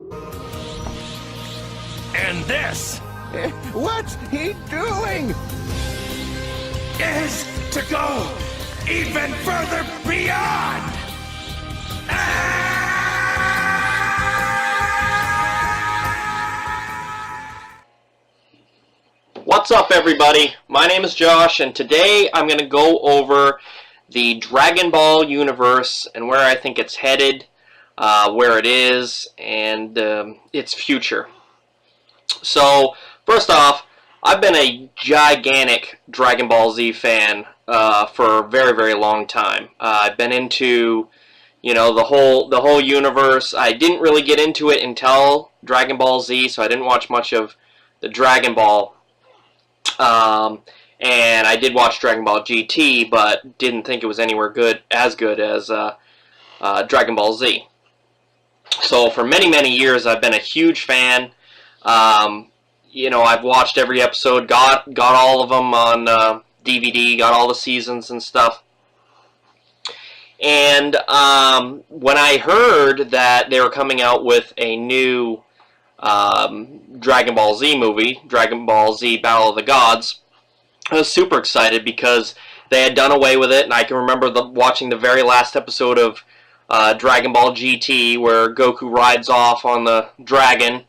And this What's he doing? is to go even further beyond. What's up, everybody? My name is Josh, and today I'm going to go over the Dragon Ball universe and where I think it's headed, where it is, and its future. So, first off, I've been a gigantic Dragon Ball Z fan for a very, very long time. I've been into, the whole universe. I didn't really get into it until Dragon Ball Z, so I didn't watch much of the Dragon Ball. And I did watch Dragon Ball GT, but didn't think it was anywhere as good as Dragon Ball Z. So for many, many years, I've been a huge fan. I've watched every episode, got all of them on DVD, got all the seasons and stuff. And when I heard that they were coming out with a new Dragon Ball Z movie, Dragon Ball Z Battle of the Gods, I was super excited because they had done away with it, and I can remember watching the very last episode of Dragon Ball GT where Goku rides off on the dragon,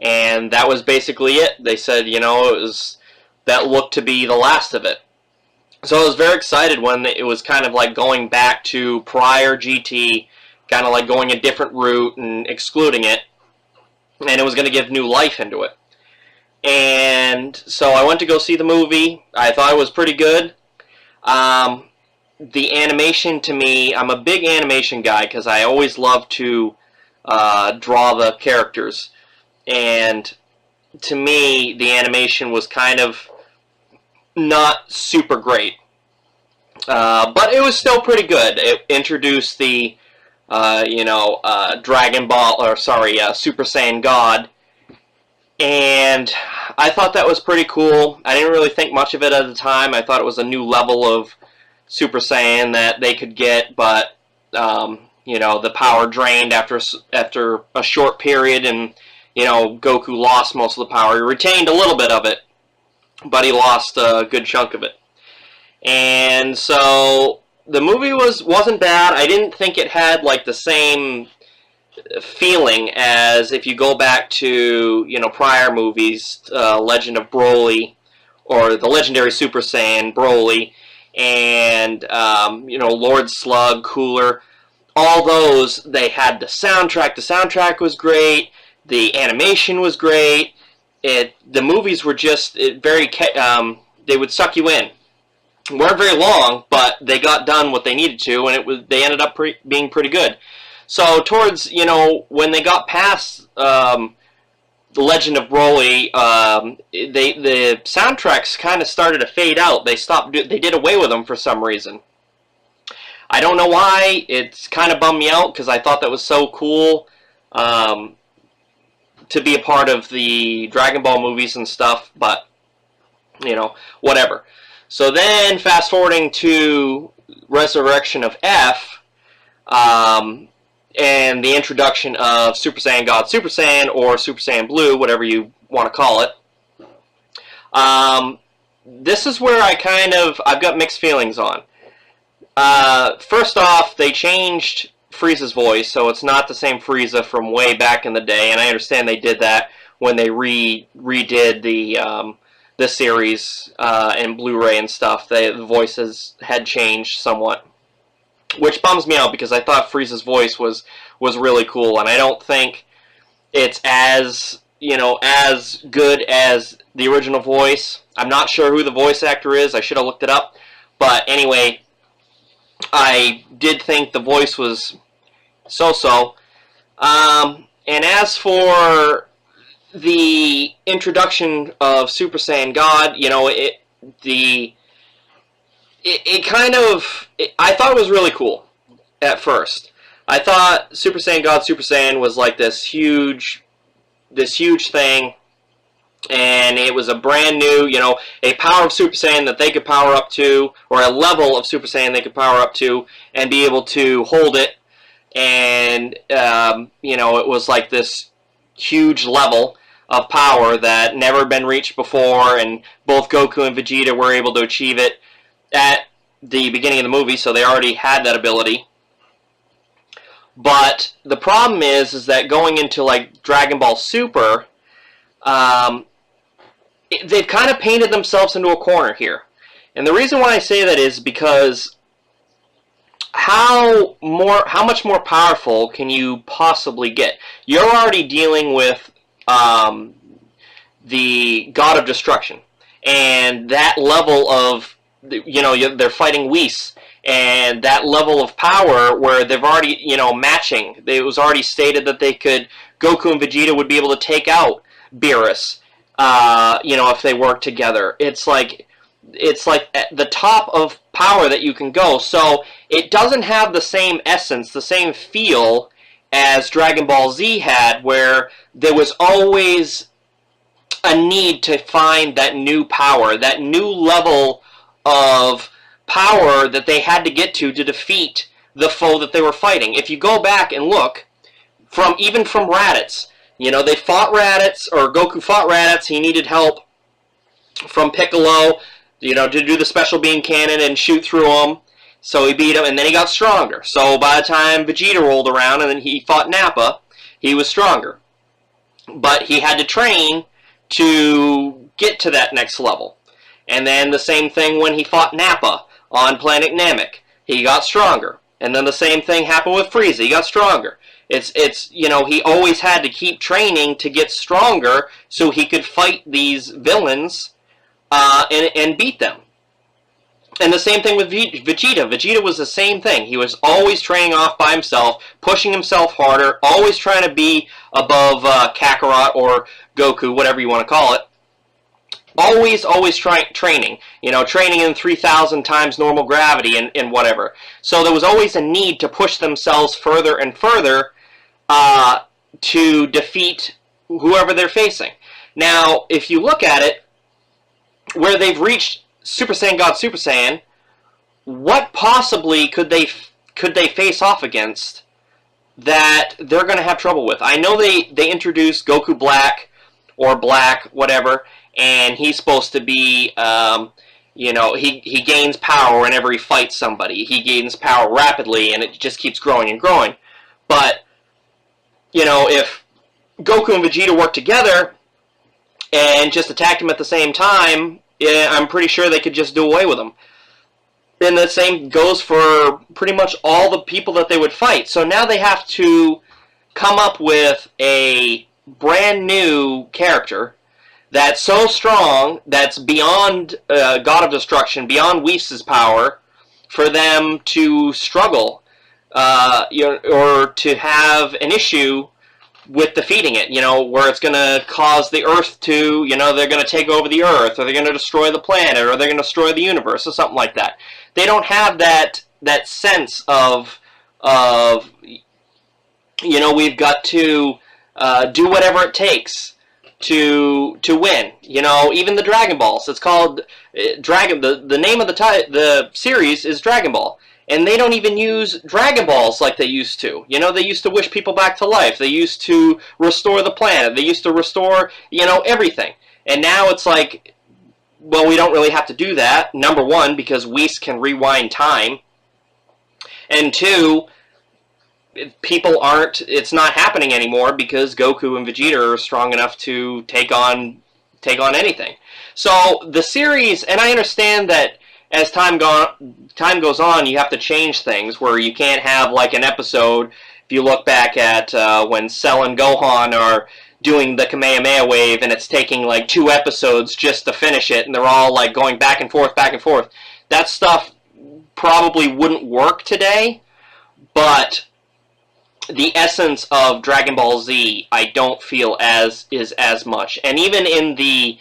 and that was basically it. They said, that looked to be the last of it. So I was very excited when it was kind of like going back to prior GT, kind of like going a different route and excluding it, and it was going to give new life into it. And so I went to go see the movie. I thought it was pretty good. The animation, to me, I'm a big animation guy because I always love to draw the characters. And to me, the animation was kind of not super great. But it was still pretty good. It introduced the Dragon Ball, Super Saiyan God, and I thought that was pretty cool. I didn't really think much of it at the time. I thought it was a new level of Super Saiyan that they could get, but the power drained after a short period, and Goku lost most of the power. He retained a little bit of it, but he lost a good chunk of it. And so the movie wasn't bad. I didn't think it had like the same feeling as if you go back to prior movies, Legend of Broly, or the legendary Super Saiyan Broly, and Lord Slug, Cooler. All those, they had the soundtrack. The soundtrack was great. The animation was great. The movies were just they would suck you in. Weren't very long, but they got done what they needed to, and they ended up being pretty good. So towards when they got past the Legend of Broly, the soundtracks kind of started to fade out. They did away with them for some reason. I don't know why. It's kind of bummed me out because I thought that was so cool to be a part of the Dragon Ball movies and stuff. But whatever. So then, fast forwarding to Resurrection of F, and the introduction of Super Saiyan God, Super Saiyan, or Super Saiyan Blue, whatever you want to call it. This is where I've got mixed feelings on. First off, they changed Frieza's voice, so it's not the same Frieza from way back in the day, and I understand they did that when they redid the series and Blu-ray and stuff. The voices had changed somewhat, which bums me out because I thought Frieza's voice was really cool, and I don't think it's as good as the original voice. I'm not sure who the voice actor is. I should have looked it up, but anyway, I did think the voice was so-so. And as for the introduction of Super Saiyan God, I thought it was really cool at first. I thought Super Saiyan God, Super Saiyan was like this huge thing, and it was a brand new, a power of Super Saiyan that they could power up to, or a level of Super Saiyan they could power up to, and be able to hold it, and, it was like this huge level of power that never been reached before, and both Goku and Vegeta were able to achieve it at the beginning of the movie, so they already had that ability. But the problem is that going into like Dragon Ball Super, they've kind of painted themselves into a corner here. And the reason why I say that is because how much more powerful can you possibly get? You're already dealing with the God of Destruction, and that level of, they're fighting Whis, and that level of power where they've already, matching. It was already stated that Goku and Vegeta would be able to take out Beerus, if they work together. It's like at the top of power that you can go. So it doesn't have the same essence, the same feel as Dragon Ball Z had, where there was always a need to find that new power, that new level of power that they had to get to defeat the foe that they were fighting. If you go back and look, even from Raditz, they fought Raditz, or Goku fought Raditz, he needed help from Piccolo, to do the special beam cannon and shoot through him. So he beat him, and then he got stronger. So by the time Vegeta rolled around and then he fought Nappa, he was stronger. But he had to train to get to that next level. And then the same thing when he fought Nappa on planet Namek. He got stronger. And then the same thing happened with Frieza. He got stronger. He always had to keep training to get stronger so he could fight these villains and beat them. And the same thing with Vegeta. Vegeta was the same thing. He was always training off by himself, pushing himself harder, always trying to be above Kakarot or Goku, whatever you want to call it. Always training. Training in 3,000 times normal gravity and whatever. So there was always a need to push themselves further and further to defeat whoever they're facing. Now, if you look at it, where they've reached Super Saiyan God, Super Saiyan, what possibly could they face off against that they're going to have trouble with? I know they introduced Goku Black, or Black, whatever, and he's supposed to be, he gains power whenever he fights somebody. He gains power rapidly, and it just keeps growing and growing. But, if Goku and Vegeta work together and just attacked him at the same time, I'm pretty sure they could just do away with him. And the same goes for pretty much all the people that they would fight. So now they have to come up with a brand new character that's so strong, that's beyond God of Destruction, beyond Whis' power, for them to struggle, or to have an issue with defeating it, where it's going to cause the Earth to, they're going to take over the Earth, or they're going to destroy the planet, or they're going to destroy the universe, or something like that. They don't have that sense of we've got to do whatever it takes to win. Even the Dragon Balls, it's called Dragon. The name of the series is Dragon Ball. And they don't even use Dragon Balls like they used to. They used to wish people back to life. They used to restore the planet. They used to restore, everything. And now it's like, well, we don't really have to do that. Number one, because Whis can rewind time. And two, it's not happening anymore because Goku and Vegeta are strong enough to take on anything. So the series, and I understand that as time goes on, you have to change things, where you can't have like an episode. If you look back at when Cell and Gohan are doing the Kamehameha wave, and it's taking like 2 episodes just to finish it, and they're all like going back and forth. That stuff probably wouldn't work today, but the essence of Dragon Ball Z, I don't feel is as much. And even in the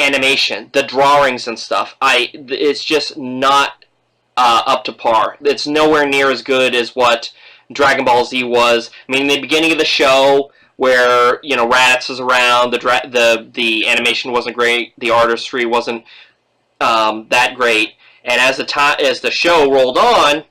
animation, the drawings and stuff, it's just not up to par. It's nowhere near as good as what Dragon Ball Z was. I mean, in the beginning of the show, where Raditz is around, the animation wasn't great, the artistry wasn't that great, and as the show rolled on,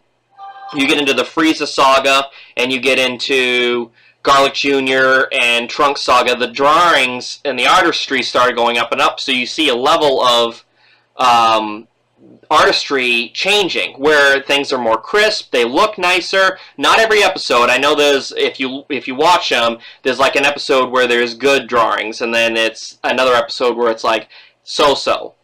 you get into the Frieza saga, and you get into Garlic Jr. and Trunks Saga, the drawings and the artistry started going up and up, so you see a level of artistry changing, where things are more crisp, they look nicer. Not every episode. I know there's, if you watch them, there's like an episode where there's good drawings, and then it's another episode where it's like so-so.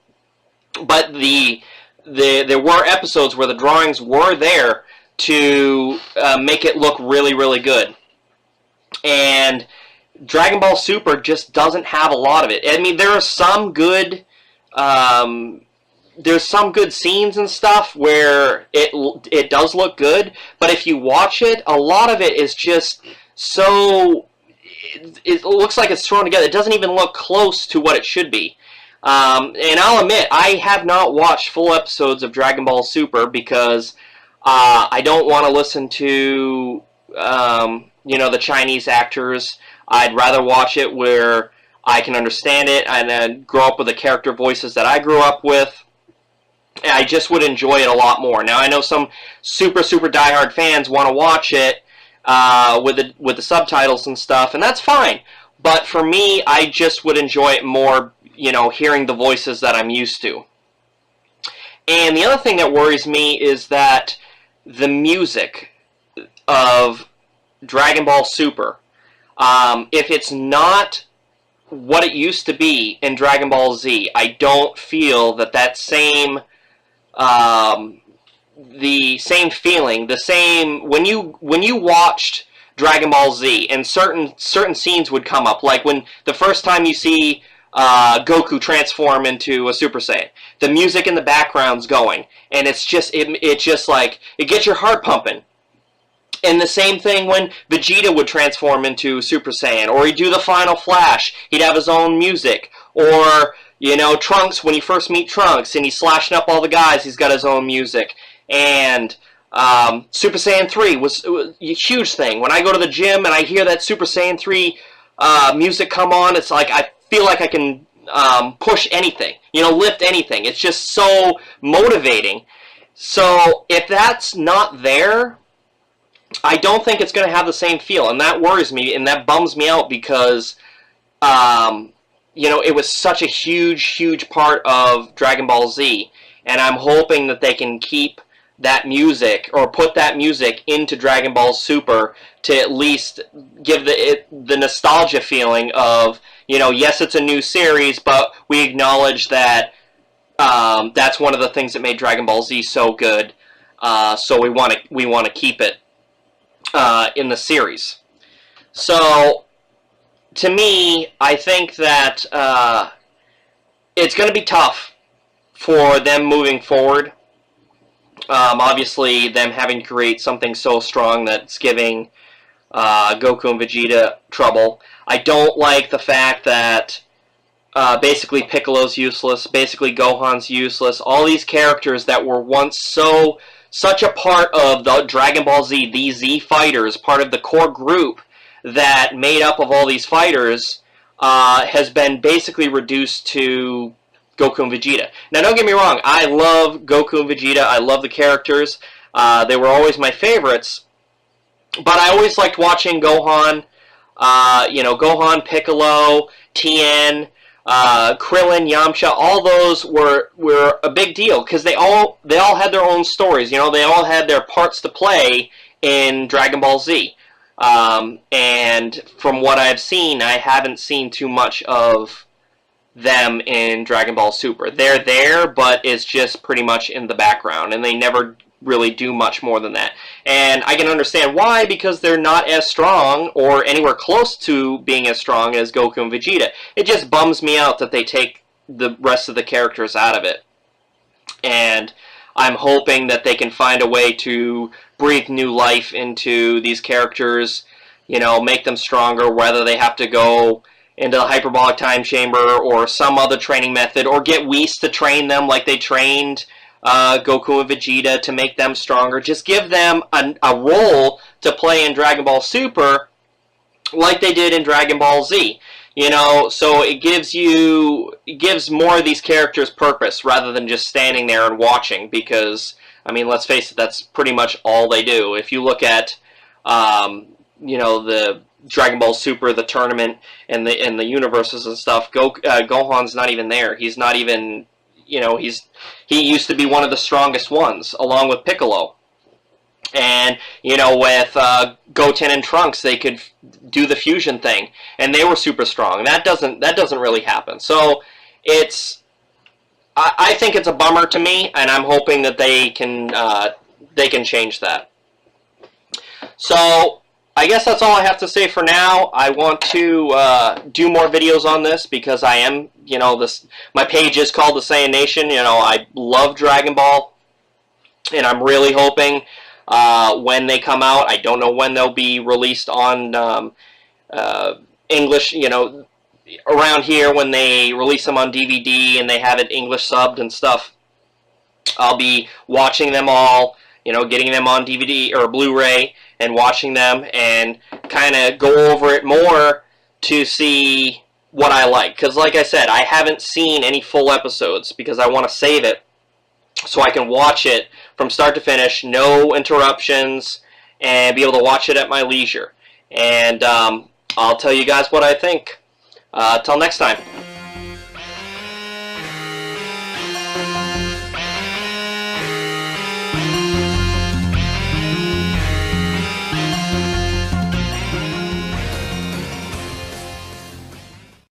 But there were episodes where the drawings were there to make it look really, really good. And Dragon Ball Super just doesn't have a lot of it. I mean, there are some good there's some good scenes and stuff where it does look good, but if you watch it, a lot of it is just so... It looks like it's thrown together. It doesn't even look close to what it should be. And I'll admit, I have not watched full episodes of Dragon Ball Super because I don't want to listen to, the Chinese actors. I'd rather watch it where I can understand it and then grow up with the character voices that I grew up with. I just would enjoy it a lot more. Now, I know some super diehard fans want to watch it with the subtitles and stuff, and that's fine. But for me, I just would enjoy it more, hearing the voices that I'm used to. And the other thing that worries me is that the music of Dragon Ball Super, if it's not what it used to be in Dragon Ball Z, I don't feel that same the same feeling, the same when you watched Dragon Ball Z and certain scenes would come up, like when the first time you see Goku transform into a Super Saiyan, the music in the background's going, and it's just like it gets your heart pumping. And the same thing when Vegeta would transform into Super Saiyan, or he'd do the final flash, he'd have his own music, or Trunks, when you first meet Trunks and he's slashing up all the guys, he's got his own music. And Super Saiyan 3 was a huge thing. When I go to the gym and I hear that Super Saiyan 3 music come on, it's like I feel like I can push anything, lift anything. It's just so motivating. So if that's not there, I don't think it's going to have the same feel, and that worries me, and that bums me out because, it was such a huge part of Dragon Ball Z, and I'm hoping that they can keep that music, or put that music into Dragon Ball Super to at least give the nostalgia feeling of, yes, it's a new series, but we acknowledge that that's one of the things that made Dragon Ball Z so good, so we want to keep it in the series. So, to me, I think that it's going to be tough for them moving forward. Obviously, them having to create something so strong that's giving Goku and Vegeta trouble. I don't like the fact that basically Piccolo's useless, basically Gohan's useless. All these characters that were once such a part of the Dragon Ball Z, the Z fighters, part of the core group that made up of all these fighters, has been basically reduced to Goku and Vegeta. Now, don't get me wrong, I love Goku and Vegeta, I love the characters, they were always my favorites, but I always liked watching Gohan, Gohan, Piccolo, Tien, Krillin, Yamcha, all those were a big deal, because they all had their own stories, they all had their parts to play in Dragon Ball Z. And from what I've seen, I haven't seen too much of them in Dragon Ball Super. They're there, but it's just pretty much in the background, and they never really do much more than that. And I can understand why, because they're not as strong, or anywhere close to being as strong as Goku and Vegeta. It just bums me out that they take the rest of the characters out of it. And I'm hoping that they can find a way to breathe new life into these characters, make them stronger, whether they have to go into the hyperbolic time chamber or some other training method, or get Whis to train them like they trained Goku and Vegeta to make them stronger. Just give them a role to play in Dragon Ball Super like they did in Dragon Ball Z. So it gives more of these characters purpose rather than just standing there and watching, because, I mean, let's face it, that's pretty much all they do. If you look at, the Dragon Ball Super, the tournament, and the universes and stuff, Gohan's not even there. He's not even, you know, he used to be one of the strongest ones, along with Piccolo. And, you know, with Goten and Trunks, they could do the fusion thing, and they were super strong. That doesn't really happen. So I think it's a bummer to me, and I'm hoping that they can change that. So I guess that's all I have to say for now. I want to do more videos on this because I am, you know, my page is called the Saiyan Nation. You know, I love Dragon Ball, and I'm really hoping when they come out, I don't know when they'll be released on English, you know, around here when they release them on DVD and they have it English subbed and stuff. I'll be watching them all, you know, getting them on DVD or Blu-ray and watching them and kind of go over it more to see what I like. Because like I said, I haven't seen any full episodes because I want to save it so I can watch it from start to finish, no interruptions, and be able to watch it at my leisure. And I'll tell you guys what I think. Till next time.